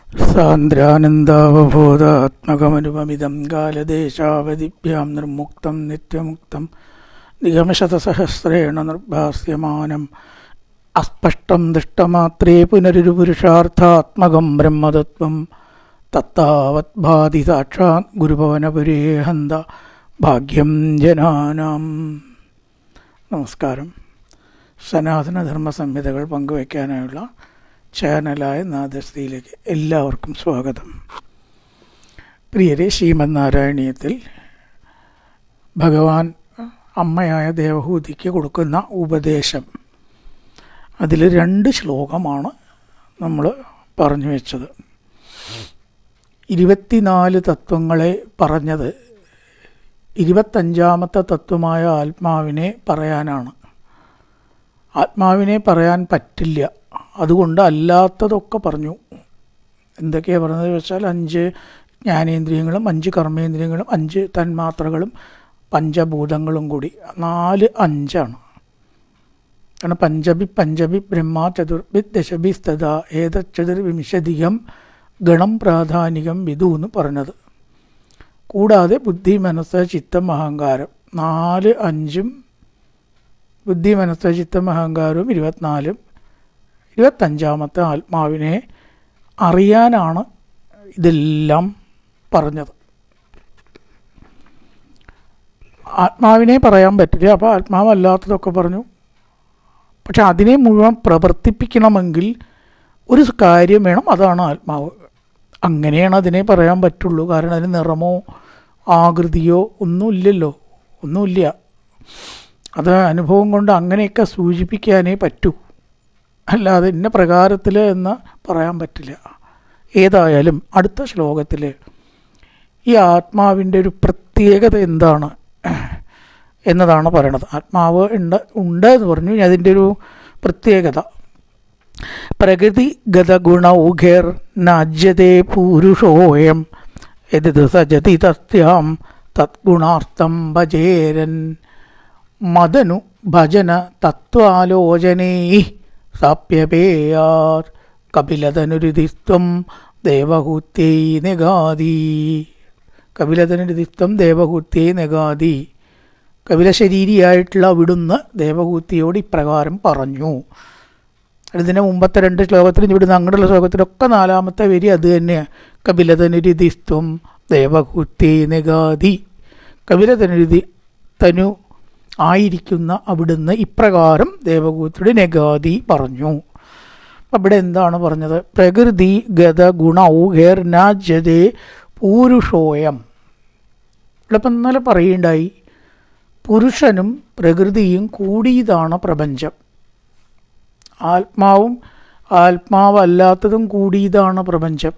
സാന്ദ്രാനന്ദാവബോധാത്മകമനുപമിതം കാലദേശാവധിഭ്യാം നിർമുക്തം നിത്യമുക്തം നിഗമശതസഹസ്രേണ നിർഭാസ്യമാനം അസ്പഷ്ടം ദൃഷ്ടമാത്രേ പുനരൊരു പുരുഷാർത്ഥാത്മകം ബ്രഹ്മതത്വം തത്താവത് ഭാതി സാക്ഷാത് ഗുരുഭവനപുരേ ഹന്ത ഭാഗ്യം ജനാനാം. നമസ്കാരം. സനാതനധർമ്മ സംഹിതകൾ പങ്കുവയ്ക്കാനായുള്ള ചാനലായ നാദശ്രീയിലേക്ക് എല്ലാവർക്കും സ്വാഗതം. പ്രിയരെ, ശ്രീമന്നാരായണീയത്തിൽ ഭഗവാൻ അമ്മയായ ദേവഹൂതിക്ക് കൊടുക്കുന്ന ഉപദേശം, അതിൽ 2 ശ്ലോകമാണ് നമ്മൾ പറഞ്ഞു വെച്ചത്. 24 തത്വങ്ങളെ പറഞ്ഞത് 25ാമത്തെ തത്വമായ ആത്മാവിനെ പറയാനാണ്. ആത്മാവിനെ പറയാൻ പറ്റില്ല, അതുകൊണ്ട് അല്ലാത്തതൊക്കെ പറഞ്ഞു. എന്തൊക്കെയാണ് പറഞ്ഞത് വെച്ചാൽ 5 ജ്ഞാനേന്ദ്രിയങ്ങളും 5 കർമ്മേന്ദ്രിയങ്ങളും 5 തന്മാത്രകളും പഞ്ചഭൂതങ്ങളും കൂടി 4 5 കാരണം പഞ്ചഭി ബ്രഹ്മ ചതുർഭി ദശഭി തഥാ ഏതചതുർവിംശതികം ഗണം പ്രാധാനികം വിദു എന്ന് പറഞ്ഞത്. കൂടാതെ ബുദ്ധി, മനസ്സ്, ചിത്തം, അഹങ്കാരം 4 5 ബുദ്ധി, മനസ്സ്, ചിത്തം, അഹങ്കാരവും 24. 25ാമത്തെ ആത്മാവിനെ അറിയാനാണ് ഇതെല്ലാം പറഞ്ഞത്. ആത്മാവിനെ പറയാൻ പറ്റില്ല, അപ്പോൾ ആത്മാവല്ലാത്തതൊക്കെ പറഞ്ഞു. പക്ഷെ അതിനെ മുഴുവൻ പ്രവർത്തിപ്പിക്കണമെങ്കിൽ ഒരു കാര്യം വേണം, അതാണ് ആത്മാവ്. അങ്ങനെയാണ് അതിനെ പറയാൻ പറ്റുള്ളൂ. കാരണം അതിന് നിറമോ ആകൃതിയോ ഒന്നുമില്ലല്ലോ, ഒന്നുമില്ല. അത് അനുഭവം കൊണ്ട് അങ്ങനെയൊക്കെ സൂചിപ്പിക്കാനേ പറ്റൂ, അല്ലാതെ ഇന്ന പ്രകാരത്തിൽ എന്ന് പറയാൻ പറ്റില്ല. ഏതായാലും അടുത്ത ശ്ലോകത്തിൽ ഈ ആത്മാവിൻ്റെ ഒരു പ്രത്യേകത എന്താണ് എന്നതാണ് പറയണത്. ആത്മാവ് ഉണ്ട് എന്ന് പറഞ്ഞു. അതിൻ്റെ ഒരു പ്രത്യേകത, പ്രകൃതി ഗതഗുണൗഘേർ നാജ്യതേ പൂരുഷോയം യത് സജതി തസ്യാം തദ്ഗുണാർത്ഥം ഭജേരൻ മദനു ഭജന തത്വാലോചനേ സാപ്യപേയാർ കപിലതനുരുതിസ്ത്വം ദേവഹൂത്യൈ നിഗാദി. കപിലതനുരുതിസ്ത്വം ദേവഹൂത്യൈ നിഗാദി. കപിലശരീരിയായിട്ടുള്ള അവിടുന്ന് ദേവഹൂത്തിയോട് ഇപ്രകാരം പറഞ്ഞു. ഇതിൻ്റെ മുമ്പത്തെ 2 ശ്ലോകത്തിലും ഇവിടുന്ന് അങ്ങനെയുള്ള ശ്ലോകത്തിലൊക്കെ 4ാമത്തെ വരി അത് തന്നെയാണ്. കപിലതനുരുതിസ്ത്വം ദേവഹൂത്യൈ നിഗാദി. കപിലതനുരുതി തനു ആയിരിക്കുന്ന അവിടുന്ന് ഇപ്രകാരം ദേവഹൂത്തിയുടെ നെഗാദി പറഞ്ഞു. അപ്പം ഇവിടെ എന്താണ് പറഞ്ഞത്? പ്രകൃതി ഗത ഗുണൗഘേർ നാജ്യതേ പൂരുഷോയം. ഇവിടെ ഇപ്പം ഇന്നലെ പറയുണ്ടായി, പുരുഷനും പ്രകൃതിയും കൂടിയതാണ് പ്രപഞ്ചം. ആത്മാവും ആത്മാവല്ലാത്തതും കൂടിയതാണ് പ്രപഞ്ചം.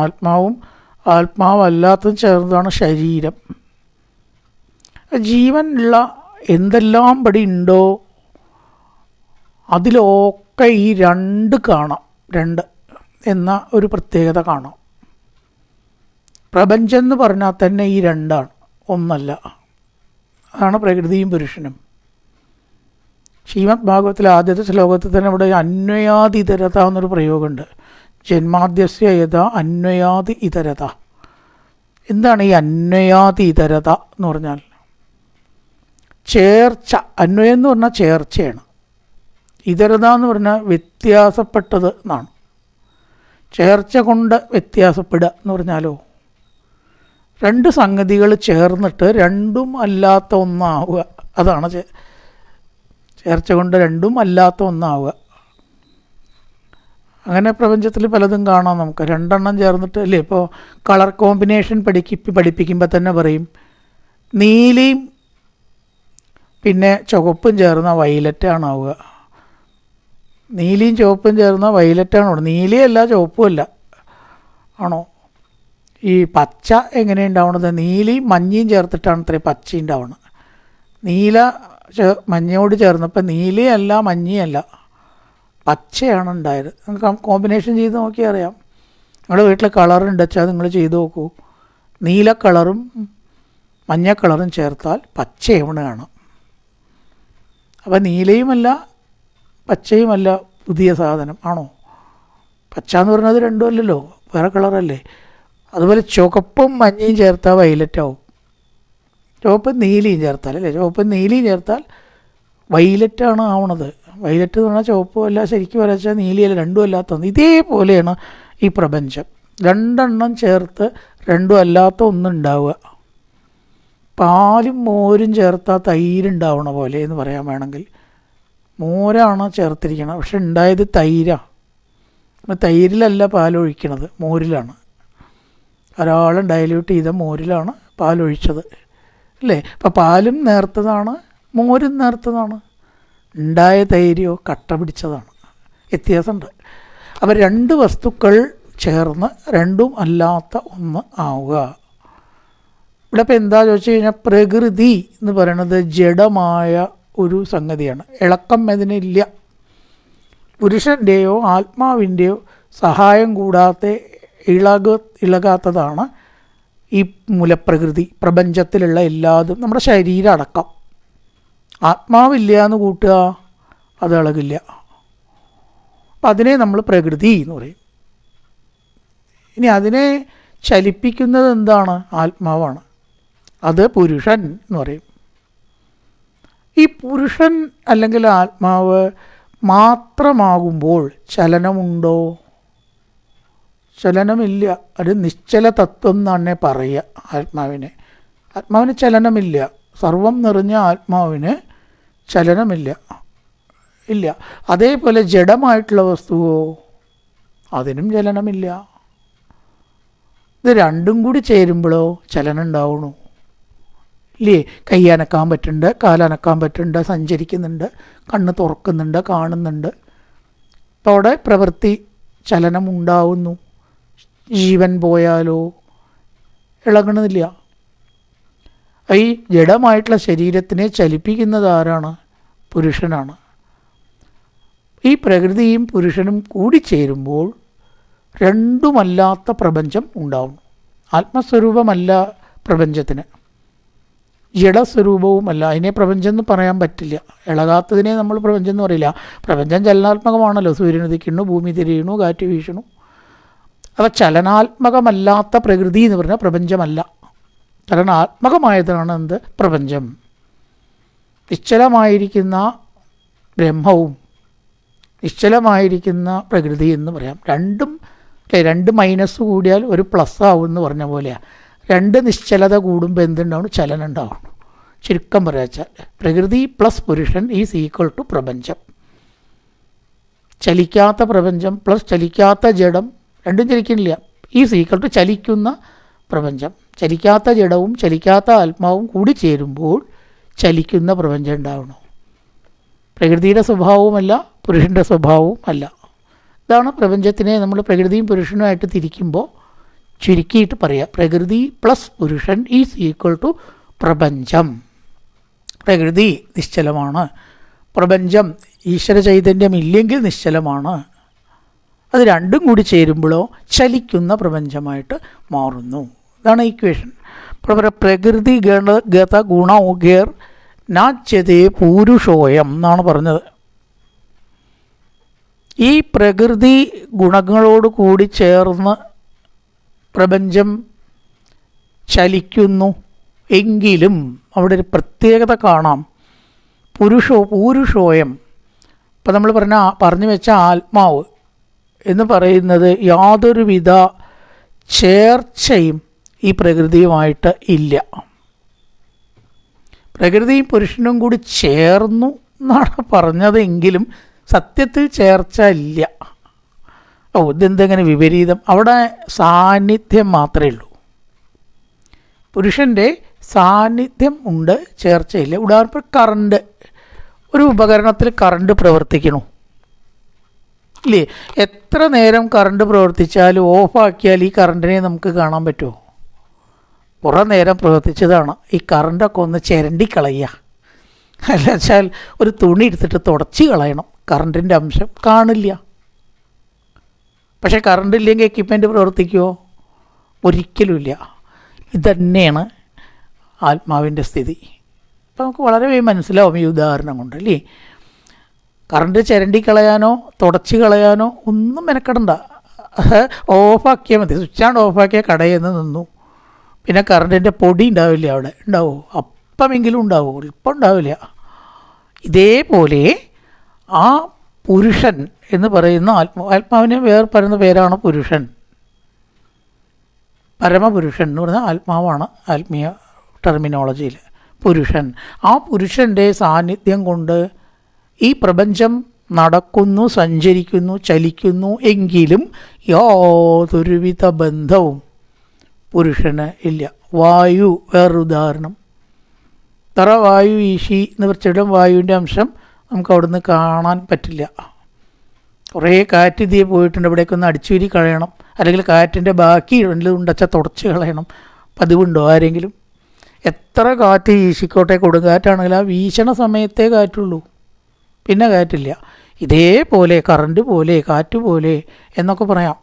ആത്മാവും ആത്മാവല്ലാത്തതും ചേർന്നതാണ് ശരീരം. ജീവനുള്ള എന്തെല്ലാം ഇവിടെ ഉണ്ടോ അതിലൊക്കെ ഈ 2 കാണാം. 2 എന്ന ഒരു പ്രത്യേകത കാണാം. പ്രപഞ്ചം എന്ന് പറഞ്ഞാൽ തന്നെ ഈ 2 ഒന്നല്ല. അതാണ് പ്രകൃതിയും പുരുഷനും. ശ്രീമദ് ഭാഗവത്തിലെ ആദ്യത്തെ ശ്ലോകത്തിൽ തന്നെ ഇവിടെ അന്വയാതി ഇതരത എന്നൊരു പ്രയോഗമുണ്ട്. ജന്മാദ്യസ്യ യഥ അന്വയാതി ഇതരത. എന്താണ് ഈ അന്വയാതി ഇതരത എന്ന് പറഞ്ഞാൽ? ചേർച്ച. അന്വയം എന്ന് പറഞ്ഞാൽ ചേർച്ചയാണ്. ഇതരത എന്ന് പറഞ്ഞാൽ വ്യത്യാസപ്പെട്ടത് എന്നാണ്. ചേർച്ച കൊണ്ട് വ്യത്യാസപ്പെടുക എന്ന് പറഞ്ഞാലോ, 2 സംഗതികൾ ചേർന്നിട്ട് 2ഉം അല്ലാത്ത ഒന്നാവുക. അതാണ് ചേർച്ച കൊണ്ട് 2ഉം അല്ലാത്ത ഒന്നാവുക. അങ്ങനെ പ്രപഞ്ചത്തിൽ പലതും കാണാം നമുക്ക്. 2 എണ്ണം ചേർന്നിട്ട് അല്ലേ. ഇപ്പോൾ കളർ കോമ്പിനേഷൻ പഠിപ്പിക്കുമ്പോൾ തന്നെ പറയും, നീലയും പിന്നെ ചുവപ്പും ചേർന്ന വയലറ്റാണ് ആവുക. നീലയും ചുവപ്പും ചേർന്ന വയലറ്റാണ്. നീലയല്ല ചുവപ്പുമല്ല, ആണോ? ഈ പച്ച എങ്ങനെ ഉണ്ടാവണത്? നീലയും മഞ്ഞയും ചേർത്തിട്ടാണ് ഇത്രയും പച്ച ഉണ്ടാവുന്നത്. നീല മഞ്ഞയോട് ചേർന്നപ്പോൾ നീലയല്ല മഞ്ഞയല്ല, പച്ചയാണ് ഉണ്ടായത്. നിങ്ങൾക്ക് കോമ്പിനേഷൻ ചെയ്ത് നോക്കിയാൽ അറിയാം. നിങ്ങളുടെ വീട്ടിൽ കളറുണ്ട് വെച്ചാൽ നിങ്ങൾ ചെയ്ത് നോക്കൂ. നീല കളറും മഞ്ഞ കളറും ചേർത്താൽ പച്ചയാണ് കാണാം. അപ്പോൾ നീലയുമല്ല പച്ചയുമല്ല പുതിയ സാധനം, ആണോ? പച്ച എന്ന് പറഞ്ഞത് രണ്ടും അല്ലല്ലോ. വേറെ കളറല്ലേ. അതുപോലെ ചുവപ്പും മഞ്ഞയും ചേർത്താൽ വൈലറ്റ് ആവും. ചുവപ്പും നീലയും ചേർത്താൽ അല്ലേ, ചുവപ്പും നീലയും ചേർത്താൽ വൈലറ്റാണ് ആവണത്. വൈലറ്റ് എന്ന് പറഞ്ഞാൽ ചുവപ്പും അല്ല, ശരിക്കും വരച്ചാൽ നീലിയല്ല, രണ്ടും അല്ലാത്തത്. ഇതേപോലെയാണ് ഈ പ്രപഞ്ചം. രണ്ടെണ്ണം ചേർത്ത് രണ്ടും അല്ലാത്ത ഒന്നുണ്ടാവുക. പാലും മോരും ചേർത്താൽ തൈരുണ്ടാവണ പോലെ എന്ന് പറയാൻ വേണമെങ്കിൽ, മോരാണ് ചേർത്തിരിക്കണം, പക്ഷെ ഉണ്ടായത് തൈരാണ്. തൈരിലല്ല പാലൊഴിക്കണത്, മോരിലാണ്. ഒരാളും ഡൈല്യൂട്ട് ചെയ്ത മോരിലാണ് പാലൊഴിച്ചത് അല്ലേ. അപ്പം പാലും നേർത്തതാണ്, മോരും നേർത്തതാണ്. ഉണ്ടായ തൈരോ കട്ട പിടിച്ചതാണ്. വ്യത്യാസമുണ്ട്. അപ്പം രണ്ട് വസ്തുക്കൾ ചേർന്ന് രണ്ടും അല്ലാത്ത ഒന്ന് ആവുക. ഇവിടെ ഇപ്പം എന്താ ചോദിച്ചു കഴിഞ്ഞാൽ, പ്രകൃതി എന്ന് പറയുന്നത് ജഡമായ ഒരു സംഗതിയാണ്. ഇളക്കം അതിനില്ല. പുരുഷൻ്റെയോ ആത്മാവിൻ്റെയോ സഹായം കൂടാതെ ഇളകാത്തതാണ് ഈ മൂലപ്രകൃതി. പ്രപഞ്ചത്തിലുള്ള എല്ലാതും, നമ്മുടെ ശരീരം അടക്കം. ആത്മാവില്ല എന്ന് കൂട്ടുക, അത് ഇളകില്ല. അപ്പം അതിനെ നമ്മൾ പ്രകൃതി എന്ന് പറയും. ഇനി അതിനെ ചലിപ്പിക്കുന്നത് എന്താണ്? ആത്മാവാണ്. അത് പുരുഷൻ എന്ന് പറയും. ഈ പുരുഷൻ അല്ലെങ്കിൽ ആത്മാവ് മാത്രമാകുമ്പോൾ ചലനമുണ്ടോ? ചലനമില്ല. അത് നിശ്ചല തത്വം എന്നാണ് പറയുക ആത്മാവിന്. ആത്മാവിന് ചലനമില്ല. സർവം നിറഞ്ഞ ആത്മാവിന് ചലനമില്ല, ഇല്ല. അതേപോലെ ജഡമായിട്ടുള്ള വസ്തുവോ, അതിനും ചലനമില്ല. ഇത് രണ്ടും കൂടി ചേരുമ്പോഴോ ചലനം ഉണ്ടാവണു ഇല്ലേ. കൈ അനക്കാൻ പറ്റുന്നുണ്ട്, കാലനക്കാൻ പറ്റുന്നുണ്ട്, സഞ്ചരിക്കുന്നുണ്ട്, കണ്ണ് തുറക്കുന്നുണ്ട്, കാണുന്നുണ്ട്. അതോടെ പ്രവൃത്തി ചലനം ഉണ്ടാവുന്നു. ജീവൻ പോയാലോ ഇളകണമെന്നില്ല. ഈ ജഡമായിട്ടുള്ള ശരീരത്തിനെ ചലിപ്പിക്കുന്നത് ആരാണ്? പുരുഷനാണ്. ഈ പ്രകൃതിയും പുരുഷനും കൂടി ചേരുമ്പോൾ രണ്ടുമല്ലാത്ത പ്രപഞ്ചം ഉണ്ടാവും. ആത്മസ്വരൂപമല്ല പ്രപഞ്ചത്തിന്, ജഡസ്വരൂപവുമല്ല. അതിനെ പ്രപഞ്ചം എന്ന് പറയാൻ പറ്റില്ല. ഇളകാത്തതിനെ നമ്മൾ പ്രപഞ്ചം എന്ന് പറയില്ല. പ്രപഞ്ചം ചലനാത്മകമാണല്ലോ. സൂര്യൻ ഉദിക്കുന്നു, ഭൂമി തിരിയണു, കാറ്റ് വീശണു. അപ്പോൾ ചലനാത്മകമല്ലാത്ത പ്രകൃതി എന്ന് പറഞ്ഞാൽ പ്രപഞ്ചമല്ല. ചലനാത്മകമായതാണ് എന്ത്? പ്രപഞ്ചം. നിശ്ചലമായിരിക്കുന്ന ബ്രഹ്മവും നിശ്ചലമായിരിക്കുന്ന പ്രകൃതി എന്ന് പറയാം. രണ്ടും അല്ലേ, രണ്ട് മൈനസ് കൂടിയാൽ ഒരു പ്ലസ് ആവും എന്ന് പറഞ്ഞ പോലെയാണ്. രണ്ട് നിശ്ചലത കൂടുമ്പോൾ എന്തുണ്ടാവണം? ചലനം ഉണ്ടാവണം. ചുരുക്കം പറയാച്ചാൽ പ്രകൃതി പ്ലസ് പുരുഷൻ ഈസ് ഈക്വൽ ടു പ്രപഞ്ചം. ചലിക്കാത്ത പ്രപഞ്ചം പ്ലസ് ചലിക്കാത്ത ജഡം, രണ്ടും ചലിക്കുന്നില്ല, ഈസ് ഈക്വൽ ടു ചലിക്കുന്ന പ്രപഞ്ചം. ചലിക്കാത്ത ജഡവും ചലിക്കാത്ത ആത്മാവും കൂടി ചേരുമ്പോൾ ചലിക്കുന്ന പ്രപഞ്ചം ഉണ്ടാവണം. പ്രകൃതിയുടെ സ്വഭാവവുമല്ല, പുരുഷൻ്റെ സ്വഭാവവും അല്ല. ഇതാണ് പ്രപഞ്ചത്തിനെ നമ്മൾ പ്രകൃതിയും പുരുഷനുമായിട്ട് തിരിക്കുമ്പോൾ ചുരുക്കിയിട്ട് പറയാം. പ്രകൃതി പ്ലസ് പുരുഷൻ ഈസ് ഈക്വൽ ടു പ്രപഞ്ചം. പ്രകൃതി നിശ്ചലമാണ്, പ്രപഞ്ചം ഈശ്വര ചൈതന്യം ഇല്ലെങ്കിൽ നിശ്ചലമാണ്. അത് രണ്ടും കൂടി ചേരുമ്പോഴോ ചലിക്കുന്ന പ്രപഞ്ചമായിട്ട് മാറുന്നു. ഇതാണ് ഇക്വേഷൻ. പ്രകൃതി ഗത ഗുണോഗേർ നാച്യതേ പൂരുഷോയം എന്നാണ് പറഞ്ഞത്. ഈ പ്രകൃതി ഗുണങ്ങളോട് കൂടി ചേർന്ന് പ്രപഞ്ചം ചലിക്കുന്നു എങ്കിലും അവിടെ ഒരു പ്രത്യേകത കാണാം. പൂരുഷോയം. ഇപ്പം നമ്മൾ പറഞ്ഞു വെച്ച ആത്മാവ് എന്ന് പറയുന്നത് യാതൊരുവിധ ചേർച്ചയും ഈ പ്രകൃതിയുമായിട്ട് ഇല്ല. പ്രകൃതിയും പുരുഷനും കൂടി ചേർന്നു എന്നാണ് പറഞ്ഞതെങ്കിലും സത്യത്തിൽ ചേർച്ച ഇല്ല. ഇതെന്തെങ്ങനെ വിപരീതം? അവിടെ സാന്നിധ്യം മാത്രമേ ഉള്ളൂ. പുരുഷൻ്റെ സാന്നിധ്യം ഉണ്ട്, ചേർച്ചയില്ല. ഉദാഹരണത്തിന് കറണ്ട്, ഒരു ഉപകരണത്തിൽ കറണ്ട് പ്രവർത്തിക്കണു ഇല്ലേ? എത്ര നേരം കറണ്ട് പ്രവർത്തിച്ചാലും ഓഫാക്കിയാൽ ഈ കറണ്ടിനെ നമുക്ക് കാണാൻ പറ്റുമോ? കുറേ നേരം പ്രവർത്തിച്ചതാണ്. ഈ കറണ്ടൊക്കെ ഒന്ന് ചിരണ്ടി കളയുക, അല്ല വെച്ചാൽ ഒരു തുണി എടുത്തിട്ട് തുടച്ച് കളയണം. കറണ്ടിൻ്റെ അംശം കാണില്ല. പക്ഷേ കറണ്ട് ഇല്ലെങ്കിൽ എക്യുപ്മെൻറ്റ് പ്രവർത്തിക്കുമോ? ഒരിക്കലുമില്ല. ഇതന്നെയാണ് ആത്മാവിൻ്റെ സ്ഥിതി. അപ്പോൾ നമുക്ക് വളരെ മനസ്സിലാവും ഈ ഉദാഹരണം കൊണ്ട് അല്ലേ. കറണ്ട് ചിരണ്ടി കളയാനോ തുടച്ച് കളയാനോ ഒന്നും മെനക്കെടണ്ട. ഓഫാക്കിയാൽ മതി, സ്വിച്ചാണ്ട് ഓഫാക്കിയാൽ കടയിൽ നിന്ന് നിന്നു. പിന്നെ കറണ്ടിൻ്റെ പൊടി ഉണ്ടാവില്ല, അവിടെ ഉണ്ടാവുമോ? അപ്പമെങ്കിലും ഉണ്ടാവുമോ? ഇപ്പം ഉണ്ടാവില്ല. ഇതേപോലെ ആ പുരുഷൻ എന്ന് പറയുന്ന ആത്മാവിനെ വേറെ പറയുന്ന പേരാണ് പുരുഷൻ. പരമപുരുഷൻ എന്ന് പറഞ്ഞാൽ ആത്മാവാണ് ആത്മീയ ടെർമിനോളജിയിൽ പുരുഷൻ. ആ പുരുഷൻ്റെ സാന്നിധ്യം കൊണ്ട് ഈ പ്രപഞ്ചം നടക്കുന്നു, സഞ്ചരിക്കുന്നു, ചലിക്കുന്നു. എങ്കിലും യാതൊരുവിധ ബന്ധവും പുരുഷന് ഇല്ല. വായു വേറൊരു ഉദാഹരണം. തറ വായു വീശി എന്ന് വെച്ചിട്ടും വായുവിൻ്റെ അംശം നമുക്ക് അവിടുന്ന് കാണാൻ പറ്റില്ല. കുറേ കാറ്റ് ഇതിയെ പോയിട്ടുണ്ട്, ഇവിടേക്കൊന്ന് അടിച്ചുരി കളയണം, അല്ലെങ്കിൽ കാറ്റിൻ്റെ ബാക്കി ഉണ്ടച്ച തുടച്ച് കളയണം. പതിവുണ്ടോ ആരെങ്കിലും? എത്ര കാറ്റ് വീശിക്കോട്ടെ, കൊടുങ്കാറ്റാണെങ്കിൽ ആ വീശണ സമയത്തേ കാറ്റുള്ളൂ, പിന്നെ കാറ്റില്ല. ഇതേപോലെ കറണ്ട് പോലെ കാറ്റ് പോലെ എന്നൊക്കെ പറയാം.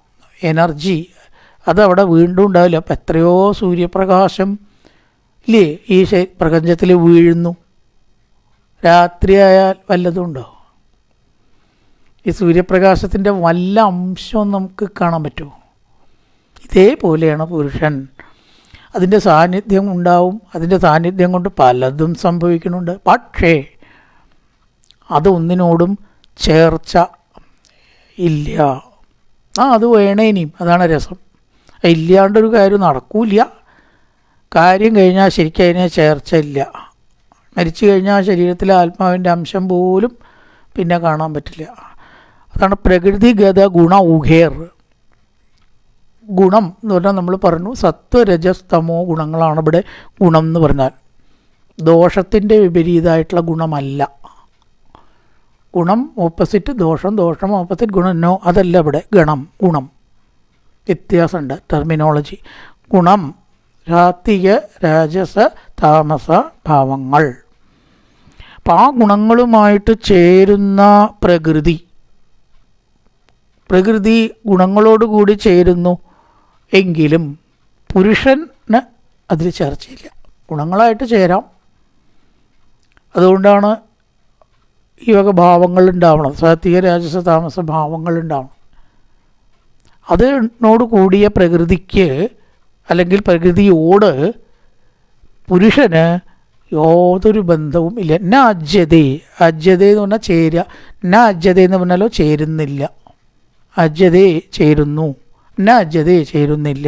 എനർജി അതവിടെ വീണ്ടും ഉണ്ടാവില്ല. അപ്പം എത്രയോ സൂര്യപ്രകാശം ഇല്ലേ ഈ പ്രപഞ്ചത്തിൽ വീഴുന്നു. രാത്രിയായാൽ വല്ലതും ഉണ്ടോ? ഈ സൂര്യപ്രകാശത്തിൻ്റെ വല്ല അംശവും നമുക്ക് കാണാൻ പറ്റുമോ? ഇതേപോലെയാണ് പുരുഷൻ. അതിൻ്റെ സാന്നിധ്യം ഉണ്ടാവും, അതിൻ്റെ സാന്നിധ്യം കൊണ്ട് പലതും സംഭവിക്കുന്നുണ്ട്. പക്ഷേ അതൊന്നിനോടും ചേർച്ച ഇല്ല. അത് വേണേനിയും, അതാണ് രസം. ഇല്ലാണ്ടൊരു കാര്യം നടക്കൂല. കാര്യം കഴിഞ്ഞാൽ ശരിക്കും അതിനെ ചേർച്ച ഇല്ല. മരിച്ചു കഴിഞ്ഞാൽ ശരീരത്തിലെ ആത്മാവിൻ്റെ അംശം പോലും പിന്നെ കാണാൻ പറ്റില്ല. അതാണ് പ്രകൃതിഗത ഗുണ ഉഹേർ. ഗുണം എന്ന് പറഞ്ഞാൽ നമ്മൾ പറഞ്ഞു സത്വരജസ്തമോ ഗുണങ്ങളാണ് ഇവിടെ ഗുണം എന്ന് പറഞ്ഞാൽ. ദോഷത്തിൻ്റെ വിപരീതമായിട്ടുള്ള ഗുണമല്ല. ഗുണം ഓപ്പോസിറ്റ് ദോഷം, ദോഷം ഓപ്പോസിറ്റ് ഗുണം. നോ, അതല്ല ഇവിടെ ഗുണം. വ്യത്യാസമുണ്ട് ടെർമിനോളജി. ഗുണം സാത്വിക രാജസ താമസ ഭാവങ്ങൾ. അപ്പം ആ ഗുണങ്ങളുമായിട്ട് ചേരുന്ന പ്രകൃതി ഗുണങ്ങളോടുകൂടി ചേരുന്നു. എങ്കിലും പുരുഷന് അതിൽ ചേർച്ചയില്ല. ഗുണങ്ങളായിട്ട് ചേരാം. അതുകൊണ്ടാണ് ഈ വക ഭാവങ്ങൾ ഉണ്ടാവണം, സാത്വിക രാജസ താമസ ഭാവങ്ങൾ ഉണ്ടാവണം. അതിനോട് കൂടിയ പ്രകൃതിക്ക് അല്ലെങ്കിൽ പ്രകൃതിയോട് പുരുഷന് യാതൊരു ബന്ധവും ഇല്ല. അജ്യത എന്ന് പറഞ്ഞാൽ ചേരുക. അജ്യത എന്ന് പറഞ്ഞാലോ ചേരുന്നില്ല. അജ്യതേ ചേരുന്നു, അജ്യതേ ചേരുന്നില്ല.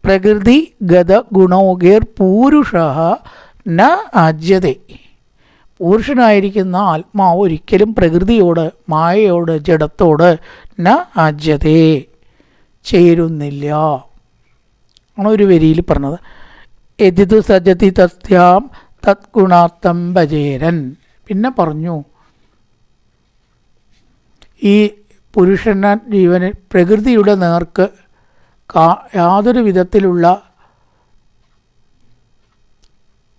പ്രകൃതി ഗത ഗുണോഗേർ പൂരുഷ ന അജ്യതേ. പുരുഷനായിരിക്കുന്ന ആത്മാവ് ഒരിക്കലും പ്രകൃതിയോട്, മായയോട്, ജഡത്തോട് ന അജ്യതേ ചേരുന്നില്ല ആണ് ഒരു വരിയിൽ പറഞ്ഞത്. യതിതു സജതി തസ്യാം തദ്ഗുണാർത്ഥം ഭജേരൻ. പിന്നെ പറഞ്ഞു ഈ പുരുഷന ജീവന് പ്രകൃതിയുടെ നേർക്ക് യാതൊരു വിധത്തിലുള്ള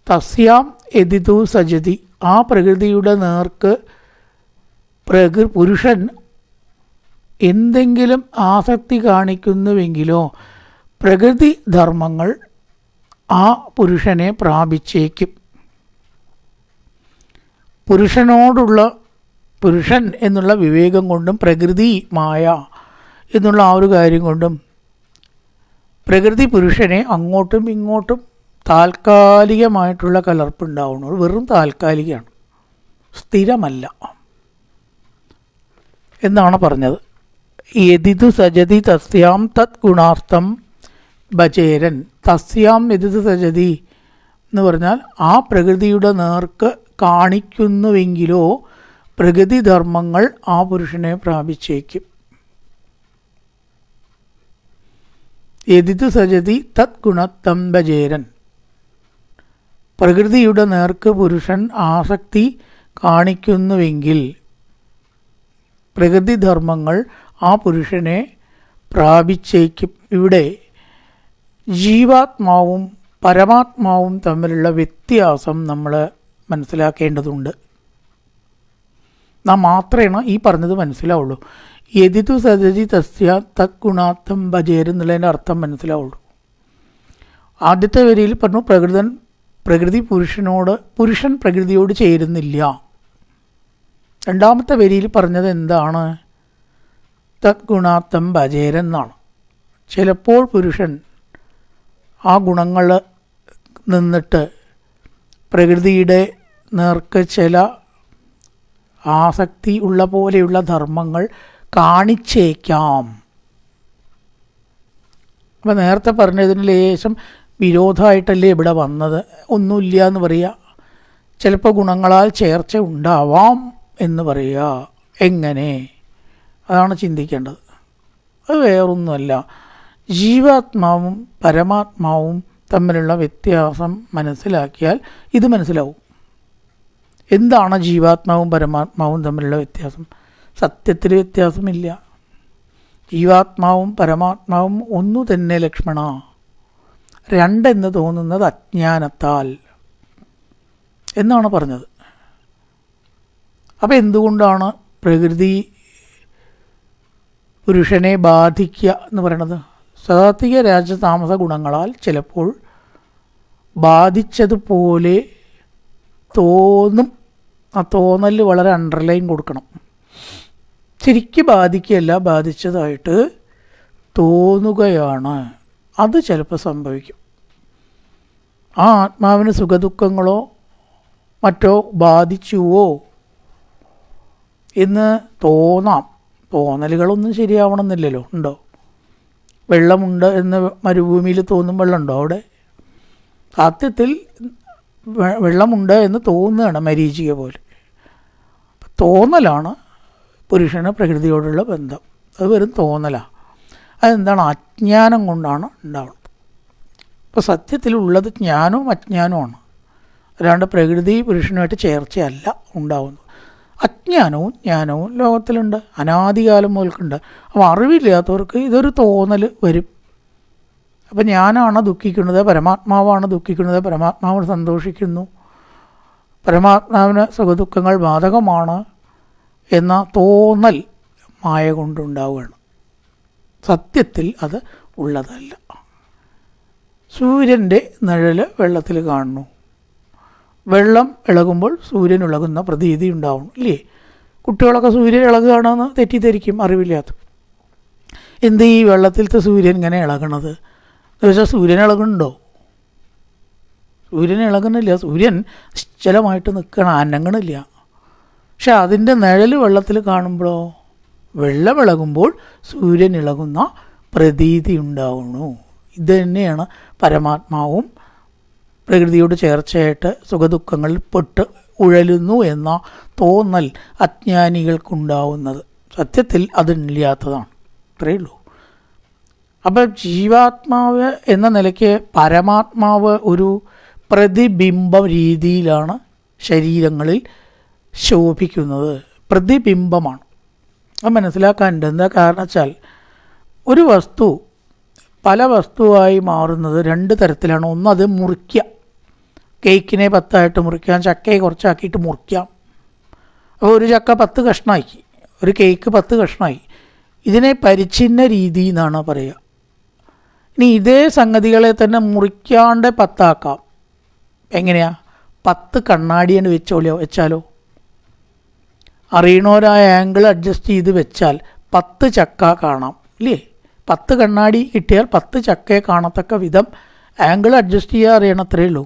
തസ്യാം യതിതു സജതി, ആ പ്രകൃതിയുടെ നേർക്ക് പുരുഷൻ എന്തെങ്കിലും ആസക്തി കാണിക്കുന്നുവെങ്കിലോ പ്രകൃതി ധർമ്മങ്ങൾ ആ പുരുഷനെ പ്രാപിച്ചേക്കും. പുരുഷൻ എന്നുള്ള വിവേകം കൊണ്ടും പ്രകൃതി മായ എന്നുള്ള ആ ഒരു കാര്യം കൊണ്ടും പ്രകൃതി പുരുഷനെ അങ്ങോട്ടും ഇങ്ങോട്ടും താൽക്കാലികമായിട്ടുള്ള കലർപ്പുണ്ടാവുന്നു. വെറും താൽക്കാലികമാണ്, സ്ഥിരമല്ല എന്നാണ് പറഞ്ഞത്. യതിതു സജതി തസ്യാം തത് ഗുണാർത്ഥം ഭജേരൻ. തസ്യാം യതിതു സജതി എന്ന് പറഞ്ഞാൽ ആ പ്രകൃതിയുടെ നേർക്ക് കാണിക്കുന്നുവെങ്കിലോ പ്രകൃതി ധർമ്മങ്ങൾ ആ പുരുഷനെ പ്രാപിച്ചേക്കും. യതിതു സജതി തത് ഗുണത്തം ഭജേരൻ. പ്രകൃതിയുടെ നേർക്ക് പുരുഷൻ ആസക്തി കാണിക്കുന്നുവെങ്കിൽ പ്രകൃതി ധർമ്മങ്ങൾ ആ പുരുഷനെ പ്രാപിച്ചേക്കും. ഇവിടെ ജീവാത്മാവും പരമാത്മാവും തമ്മിലുള്ള വ്യത്യാസം നമ്മൾ മനസ്സിലാക്കേണ്ടതുണ്ട്. നാം മാത്രമേ ഈ പറഞ്ഞത് മനസ്സിലാവുള്ളൂ. യതിതു സജതി തസ്യ തത് ഗുണാർത്ഥം ഭജേരൻ എന്നുള്ളതിൻ്റെ അർത്ഥം മനസ്സിലാവുള്ളൂ. ആദ്യത്തെ വരിയിൽ പറഞ്ഞു പ്രകൃതി പുരുഷൻ പ്രകൃതിയോട് ചേരുന്നില്ല. രണ്ടാമത്തെ വരിയിൽ പറഞ്ഞത് എന്താണ്? തദ്ഗുണാത്തം ഭജേരെന്നാണ്. ചിലപ്പോൾ പുരുഷൻ ആ ഗുണങ്ങൾ നിന്നിട്ട് പ്രകൃതിയുടെ നേർക്ക് ചില ആസക്തി ഉള്ള പോലെയുള്ള ധർമ്മങ്ങൾ കാണിച്ചേക്കാം. അപ്പോൾ നേരത്തെ പറഞ്ഞതിന് ലേശം വിരോധമായിട്ടല്ലേ ഇവിടെ വന്നത്. ഒന്നുമില്ല എന്ന് പറയുക. ചിലപ്പോൾ ഗുണങ്ങളാൽ ചേർച്ച ഉണ്ടാവാം എന്ന് പറയുക. എങ്ങനെ? അതാണ് ചിന്തിക്കേണ്ടത്. അത് വേറൊന്നുമല്ല, ജീവാത്മാവും പരമാത്മാവും തമ്മിലുള്ള വ്യത്യാസം മനസ്സിലാക്കിയാൽ ഇത് മനസ്സിലാവും. എന്താണ് ജീവാത്മാവും പരമാത്മാവും തമ്മിലുള്ള വ്യത്യാസം? സത്യത്തിൽ വ്യത്യാസമില്ല. ജീവാത്മാവും പരമാത്മാവും ഒന്നു തന്നെ ലക്ഷ്മണ. രണ്ടെന്ന് തോന്നുന്നത് അജ്ഞാനത്താൽ എന്നാണ് പറഞ്ഞത്. അപ്പോൾ എന്തുകൊണ്ടാണ് പ്രകൃതി പുരുഷനെ ബാധിക്കുക എന്ന് പറയണത്? സാത്വിക രാജതാമസ ഗുണങ്ങളാൽ ചിലപ്പോൾ ബാധിച്ചതുപോലെ തോന്നും. ആ തോന്നൽ വളരെ അണ്ടർലൈൻ കൊടുക്കണം. ശരിക്കും ബാധിക്കുകയല്ല, ബാധിച്ചതായിട്ട് തോന്നുകയാണ്. അത് ചിലപ്പോൾ സംഭവിക്കും. ആ ആത്മാവിന് സുഖദുഃഖങ്ങളോ മറ്റോ ബാധിച്ചുവോ എന്ന് തോന്നാം. തോന്നലുകളൊന്നും ശരിയാവണമെന്നില്ലല്ലോ. ഉണ്ടോ? വെള്ളമുണ്ട് എന്ന് മരുഭൂമിയിൽ തോന്നും വെള്ളമുണ്ടോ അവിടെ? സത്യത്തിൽ വെള്ളമുണ്ട് എന്ന് തോന്നുകയാണ്, മരീചിക പോലെ. തോന്നലാണ് പുരുഷന് പ്രകൃതിയോടുള്ള ബന്ധം. അത് വെറും തോന്നലാണ്. അതെന്താണ്? അജ്ഞാനം കൊണ്ടാണ് ഉണ്ടാവുന്നത്. അപ്പോൾ സത്യത്തിലുള്ളത് ജ്ഞാനവും അജ്ഞാനവുമാണ്. അല്ലാണ്ട് പ്രകൃതി പുരുഷനുമായിട്ട് ചേർച്ചയല്ല ഉണ്ടാവുന്നത്. അജ്ഞാനവും ജ്ഞാനവും ലോകത്തിലുണ്ട്, അനാദികാലം മുതൽക്കുണ്ട്. അപ്പോൾ അറിവില്ലാത്തവർക്ക് ഇതൊരു തോന്നൽ വരും. അപ്പം ഞാനാണ് ദുഃഖിക്കുന്നത്, പരമാത്മാവാണ് ദുഃഖിക്കുന്നത്, പരമാത്മാവ് സന്തോഷിക്കുന്നു, പരമാത്മാവിന് സുഖദുഃഖങ്ങൾ ബാധകമാണ് എന്ന തോന്നൽ മായ കൊണ്ടുണ്ടാവുകയാണ്. സത്യത്തിൽ അത് ഉള്ളതല്ല. സൂര്യൻ്റെ നിഴൽ വെള്ളത്തിൽ കാണുന്നു. വെള്ളം ഇളകുമ്പോൾ സൂര്യൻ ഇളകുന്ന പ്രതീതി ഉണ്ടാവണം, ഇല്ലേ? കുട്ടികളൊക്കെ സൂര്യൻ ഇളകുകയാണെന്ന് തെറ്റിദ്ധരിക്കും, അറിവില്ലാത്ത. എന്ത് ഈ വെള്ളത്തിലത്തെ സൂര്യൻ ഇങ്ങനെ ഇളകണത് എന്ന് വെച്ചാൽ സൂര്യൻ ഇളകുന്നുണ്ടോ? സൂര്യൻ ഇളകുന്നില്ല. സൂര്യൻ നിശ്ചലമായിട്ട് നിൽക്കണം, അനങ്ങണില്ല. പക്ഷെ അതിൻ്റെ നിഴൽ വെള്ളത്തിൽ കാണുമ്പോഴോ, വെള്ളം ഇളകുമ്പോൾ സൂര്യൻ ഇളകുന്ന പ്രതീതി ഉണ്ടാവുന്നു. ഇത് തന്നെയാണ് പരമാത്മാവും പ്രകൃതിയോട് ചേർച്ചയായിട്ട് സുഖദുഃഖങ്ങളിൽ പെട്ട് ഉഴലുന്നു എന്ന തോന്നൽ അജ്ഞാനികൾക്കുണ്ടാവുന്നത്. സത്യത്തിൽ അതില്ലാത്തതാണ്. അത്രയേ ഉള്ളൂ. അപ്പം ജീവാത്മാവ് എന്ന നിലയ്ക്ക് പരമാത്മാവ് ഒരു പ്രതിബിംബം രീതിയിലാണ് ശരീരങ്ങളിൽ ശോഭിക്കുന്നത്. പ്രതിബിംബമാണ്. അത് മനസ്സിലാക്കാനുണ്ട്. എന്താ കാരണം വെച്ചാൽ, ഒരു വസ്തു പല വസ്തുവായി മാറുന്നത് രണ്ട് തരത്തിലാണ്. ഒന്ന്, അത് മുറിക്കുക. കേക്കിനെ 10 മുറിക്കാം, ചക്കയെ കുറച്ചാക്കിയിട്ട് മുറിക്കാം. അപ്പോൾ ഒരു ചക്ക 10 കഷ്ണമാക്കി, ഒരു കേക്ക് 10 കഷ്ണമായി. ഇതിനെ പരിച്ഛിന്ന രീതി എന്നാണ് പറയുക. ഇനി ഇതേ സംഗതികളെ തന്നെ മുറിക്കാണ്ട് 10 ആക്കാം. എങ്ങനെയാ? 10 കണ്ണാടിയാണ് വെച്ചാലോ, അറിയണോരായ ആംഗിൾ അഡ്ജസ്റ്റ് ചെയ്ത് വെച്ചാൽ 10 ചക്ക കാണാം, ഇല്ലേ? 10 കണ്ണാടി കിട്ടിയാൽ 10 ചക്കയെ കാണത്തക്ക വിധം ആംഗിൾ അഡ്ജസ്റ്റ് ചെയ്യാൻ അറിയണം. അത്രയേ ഉള്ളൂ.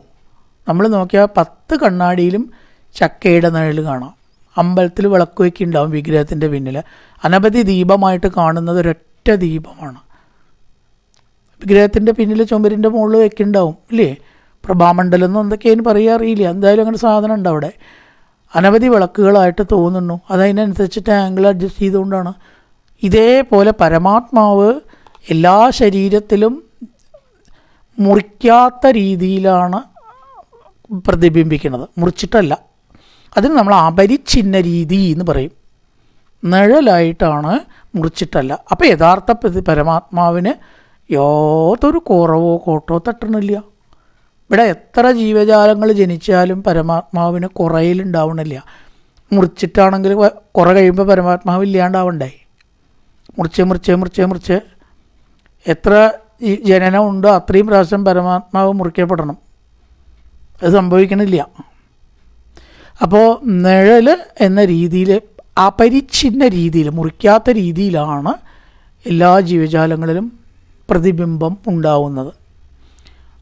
നമ്മൾ നോക്കിയാൽ 10 കണ്ണാടിയിലും ചക്കയുടെ നിഴൽ കാണാം. അമ്പലത്തിൽ വിളക്ക് വയ്ക്കുന്നുണ്ടാവും വിഗ്രഹത്തിൻ്റെ പിന്നിൽ. അനവധി ദീപമായിട്ട് കാണുന്നത് ഒരൊറ്റ ദീപമാണ്. വിഗ്രഹത്തിൻ്റെ പിന്നിൽ ചുമരിൻ്റെ മുകളിൽ വയ്ക്കുന്നുണ്ടാവും, ഇല്ലേ? പ്രഭാമണ്ഡലം എന്ന് എന്തൊക്കെയാണ് പറയുക അറിയില്ല. എന്തായാലും അങ്ങനെ സാധനം ഉണ്ട് അവിടെ. അനവധി വിളക്കുകളായിട്ട് തോന്നുന്നു. അതതിനനുസരിച്ചിട്ട് ആംഗിൾ അഡ്ജസ്റ്റ് ചെയ്തുകൊണ്ടാണ്. ഇതേപോലെ പരമാത്മാവ് എല്ലാ ശരീരത്തിലും മുറിക്കാത്ത രീതിയിലാണ് പ്രതിബിംബിക്കുന്നത്, മുറിച്ചിട്ടല്ല. അതിന് നമ്മൾ അപരിച്ഛിന്ന രീതി എന്ന് പറയും. നിഴലായിട്ടാണ്, മുറിച്ചിട്ടല്ല. അപ്പോൾ യഥാർത്ഥ പരമാത്മാവിന് യാതൊരു കുറവോ കോട്ടോ തട്ടണില്ല. ഇവിടെ എത്ര ജീവജാലങ്ങൾ ജനിച്ചാലും പരമാത്മാവിന് കുറയിലുണ്ടാവണില്ല. മുറിച്ചിട്ടാണെങ്കിൽ കുറേ കഴിയുമ്പോൾ പരമാത്മാവ് ഇല്ലാണ്ടാവണ്ടേ? മുറിച്ച് എത്ര ജനനം ഉണ്ടോ അത്രയും പ്രാവശ്യം പരമാത്മാവ് മുറിക്കപ്പെടണം. അത് സംഭവിക്കണില്ല. അപ്പോൾ നിഴൽ എന്ന രീതിയിൽ, അപരിച്ഛിന്ന രീതിയിൽ, മുറിക്കാത്ത രീതിയിലാണ് എല്ലാ ജീവജാലങ്ങളിലും പ്രതിബിംബം ഉണ്ടാവുന്നത്.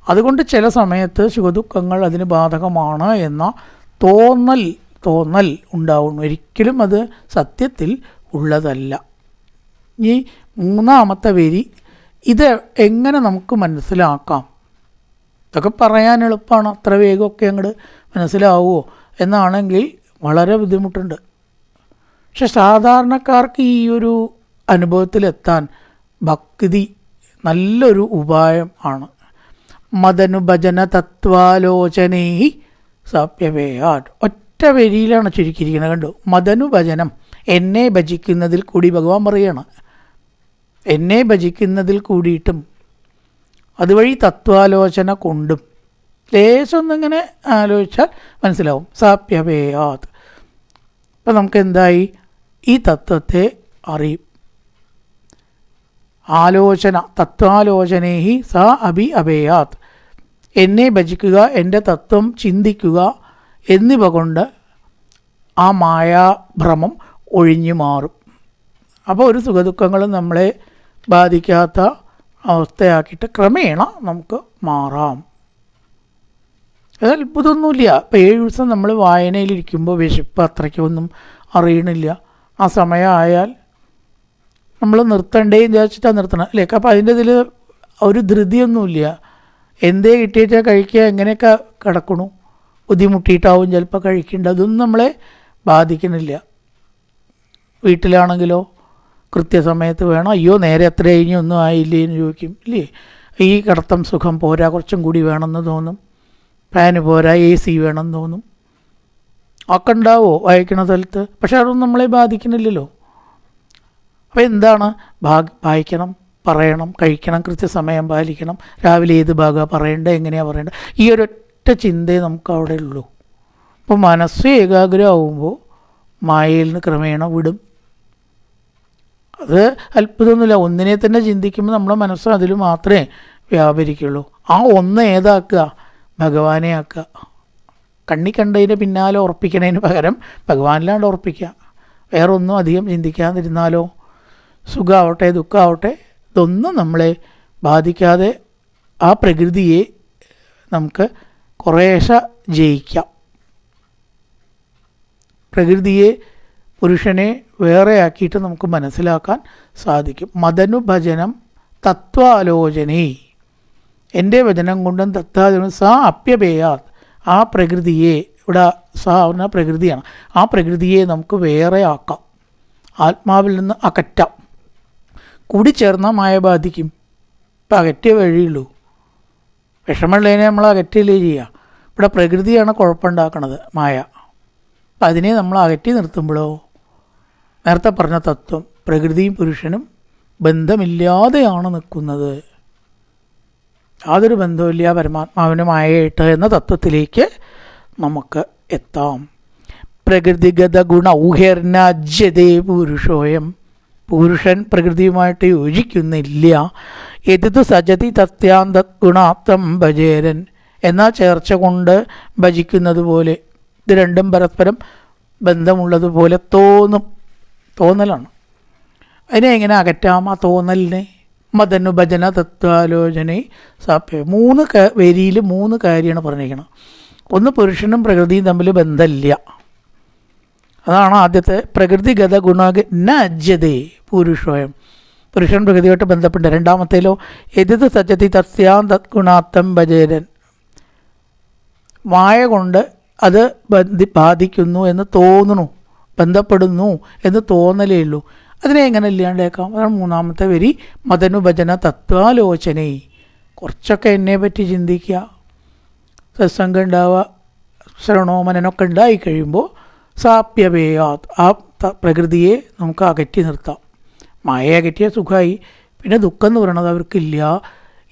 അതുകൊണ്ട് ചില സമയത്ത് സുഖദുഃഖങ്ങൾ അതിന് ബാധകമാണ് എന്ന തോന്നൽ ഉണ്ടാവുന്നു. ഒരിക്കലും അത് സത്യത്തിൽ ഉള്ളതല്ല. ഈ മൂന്നാമത്തെ വരി, ഇത് എങ്ങനെ നമുക്ക് മനസ്സിലാക്കാം? ഇതൊക്കെ പറയാൻ എളുപ്പമാണ്, അത്ര വേഗമൊക്കെ അങ്ങോട്ട് മനസ്സിലാവുമോ എന്നാണെങ്കിൽ വളരെ ബുദ്ധിമുട്ടുണ്ട്. പക്ഷെ സാധാരണക്കാർക്ക് ഈ ഒരു അനുഭവത്തിലെത്താൻ ഭക്തി നല്ലൊരു ഉപായം ആണ്. മദനുഭജന തത്വാലോചനേ സാപ്യവേയാട്, ഒറ്റ വരിയിലാണ് ചുരുക്കിയിരിക്കുന്നത്. കണ്ടു, മദനുഭജനം, എന്നെ ഭജിക്കുന്നതിൽ കൂടി ഭഗവാൻ പറയാണ്. എന്നെ ഭജിക്കുന്നതിൽ കൂടിയിട്ടും അതുവഴി തത്വാലോചന കൊണ്ടും ലേശം ഒന്നിങ്ങനെ ആലോചിച്ചാൽ മനസ്സിലാവും. സാപ്യവേയാത്, അപ്പം നമുക്ക് എന്തായി? ഈ തത്വത്തെ അറിയും. ആലോചന, തത്വാലോചനേഹി സാ അഭേയാത്, എന്നെ ഭജിക്കുക, എൻ്റെ തത്വം ചിന്തിക്കുക എന്നിവ കൊണ്ട് ആ മായാഭ്രമം ഒഴിഞ്ഞു മാറും. അപ്പോൾ ഒരു സുഖദുഃഖങ്ങളും നമ്മളെ ബാധിക്കാത്ത അവസ്ഥയാക്കിയിട്ട് ക്രമേണ നമുക്ക് മാറാം. അത് അത്ഭുതമൊന്നുമില്ല. ഇപ്പോൾ 7 ദിവസം നമ്മൾ വായനയിലിരിക്കുമ്പോൾ വിശപ്പ് അത്രയ്ക്കൊന്നും അറിയണില്ല. ആ സമയമായാൽ നമ്മൾ നിർത്തണ്ടേ വിചാരിച്ചിട്ടാണ് നിർത്തണം, അല്ലേ? അപ്പോൾ അതിൻ്റെ ഇതിൽ ഒരു ധൃതിയൊന്നുമില്ല. എന്തേ കിട്ടിയിട്ടാൽ കഴിക്കുക, എങ്ങനെയൊക്കെ കിടക്കണു, ബുദ്ധിമുട്ടിയിട്ടാവും ചിലപ്പോൾ കഴിക്കേണ്ടത്. അതൊന്നും നമ്മളെ ബാധിക്കുന്നില്ല. വീട്ടിലാണെങ്കിലോ കൃത്യസമയത്ത് വേണം. അയ്യോ നേരെ എത്ര കഴിഞ്ഞൊന്നും ആയില്ലേ എന്ന് ചോദിക്കും, ഇല്ലേ? ഈ കിടത്തം സുഖം പോരാ, കുറച്ചും കൂടി വേണമെന്ന് തോന്നും. ഫാന് പോരാ, AC വേണമെന്ന് തോന്നും. ഒക്കെ ഉണ്ടാവുമോ വായിക്കണ സ്ഥലത്ത്? പക്ഷെ അതൊന്നും നമ്മളെ ബാധിക്കുന്നില്ലല്ലോ. അപ്പോൾ എന്താണ്? വായിക്കണം, പറയണം, കഴിക്കണം, കൃത്യസമയം പാലിക്കണം, രാവിലെ ഏത് ഭാഗമാണ് പറയേണ്ടത്, എങ്ങനെയാണ് പറയേണ്ടത്, ഈ ഒരൊറ്റ ചിന്തയെ നമുക്ക് അവിടെ ഉള്ളൂ. അപ്പോൾ മനസ്സ് ഏകാഗ്രമാവുമ്പോൾ മായയിൽ നിന്ന് ക്രമേണ വിടും. അത് അത്ഭുതമൊന്നുമില്ല. ഒന്നിനെ തന്നെ ചിന്തിക്കുമ്പോൾ നമ്മുടെ മനസ്സ് അതിൽ മാത്രമേ വ്യാപരിക്കുള്ളൂ. ആ ഒന്ന് ഏതാക്കുക? ഭഗവാനെ ആക്കുക. കണ്ണി കണ്ടതിന് പിന്നാലെ ഉറപ്പിക്കണതിന് പകരം ഭഗവാനിലാണ്ട് ഉറപ്പിക്കുക. വേറെ ഒന്നും അധികം ചിന്തിക്കാതിരുന്നാലോ, സുഖമാവട്ടെ ദുഃഖമാവട്ടെ, ഇതൊന്നും നമ്മളെ ബാധിക്കാതെ ആ പ്രകൃതിയെ നമുക്ക് കുറേശ്ശെ ജയിക്കാം. പ്രകൃതിയെ, പുരുഷനെ വേറെയാക്കിയിട്ട് നമുക്ക് മനസ്സിലാക്കാൻ സാധിക്കും. മദനുഭജനം തത്വാലോചനേ, എൻ്റെ വചനം കൊണ്ടും തത്വാലോചന സാ അപ്യപേയാത്, ആ പ്രകൃതിയെ, ഇവിടെ സാ എന്ന പ്രകൃതിയാണ്, ആ പ്രകൃതിയെ നമുക്ക് വേറെ ആക്കാം, ആത്മാവിൽ നിന്ന് അകറ്റാം. കൂടിച്ചേർന്ന മായ ബാധിക്കും. ഇപ്പം അകറ്റിയ വഴിയുള്ളൂ. വിഷമമുള്ളതിനെ നമ്മൾ അകറ്റില്ലേ ചെയ്യുക. ഇവിടെ പ്രകൃതിയാണ് കുഴപ്പമുണ്ടാക്കണത്, മായ. അപ്പം അതിനെ നമ്മൾ അകറ്റി നിർത്തുമ്പോഴോ, നേരത്തെ പറഞ്ഞ തത്വം, പ്രകൃതിയും പുരുഷനും ബന്ധമില്ലാതെയാണ് നിൽക്കുന്നത്. യാതൊരു ബന്ധമില്ല പരമാത്മാവിനുമായിട്ട് എന്ന തത്വത്തിലേക്ക് നമുക്ക് എത്താം. പ്രകൃതിഗത ഗുണ ഊഹ്യർനാജ്യതേ പുരുഷോയം, പുരുഷൻ പ്രകൃതിയുമായിട്ട് യോജിക്കുന്നില്ല. എതിതു സജതി തത്യാന്ത ഗുണാത്തം ഭജേരൻ, എന്നാൽ ചേർച്ച കൊണ്ട് ഭജിക്കുന്നത് പോലെ, ഇത് രണ്ടും പരസ്പരം ബന്ധമുള്ളതുപോലെ തോന്നലാണ്. അതിനെ എങ്ങനെ അകറ്റാം? ആ തോന്നലിനെ മദനുഭജന തത്വാലോചന സാപ്യ. 3 വരിയിൽ 3 കാര്യമാണ് പറഞ്ഞിരിക്കുന്നത്. ഒന്ന്, പുരുഷനും പ്രകൃതിയും തമ്മിൽ ബന്ധമില്ല. അതാണ് ആദ്യത്തെ. പ്രകൃതിഗത ഗുണജ്ഞതേ പുരുഷോയം, പുരുഷൻ പ്രകൃതിയായിട്ട് ബന്ധപ്പെട്ട്. രണ്ടാമത്തേലോ എതിത് സജ്ജതി തസ്യാം തദ്ഗുണാത്തം ഭജേരൻ, മായ കൊണ്ട് അത് ബാധിക്കുന്നു എന്ന് തോന്നുന്നു, ബന്ധപ്പെടുന്നു എന്ന് തോന്നലേ ഉള്ളൂ. അതിനെ എങ്ങനെ ഇല്ലാണ്ടേക്കാം? അതാണ് 3-ാമത്തെ വരി. മദനുഭജന തത്വാലോചനേ, കുറച്ചൊക്കെ എന്നെ പറ്റി ചിന്തിക്കുക, സത്സംഗം ഉണ്ടാവുക, ശ്രവണോമനനൊക്കെ ഉണ്ടായിക്കഴിയുമ്പോൾ സാപ്യപേയാത്, ആ പ്രകൃതിയെ നമുക്ക് അകറ്റി നിർത്താം. മായ അകറ്റിയ സുഖമായി, പിന്നെ ദുഃഖം എന്ന് പറയണത് അവർക്കില്ല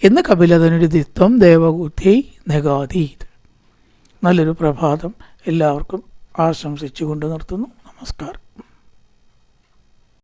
എന്ന് കപിലതനുരുദിത്വം ദേവകൂത്യൈ നഗാതീത്. നല്ലൊരു പ്രഭാതം എല്ലാവർക്കും ആശംസിച്ചുകൊണ്ട് നിർത്തുന്നു. നമസ്കാരം.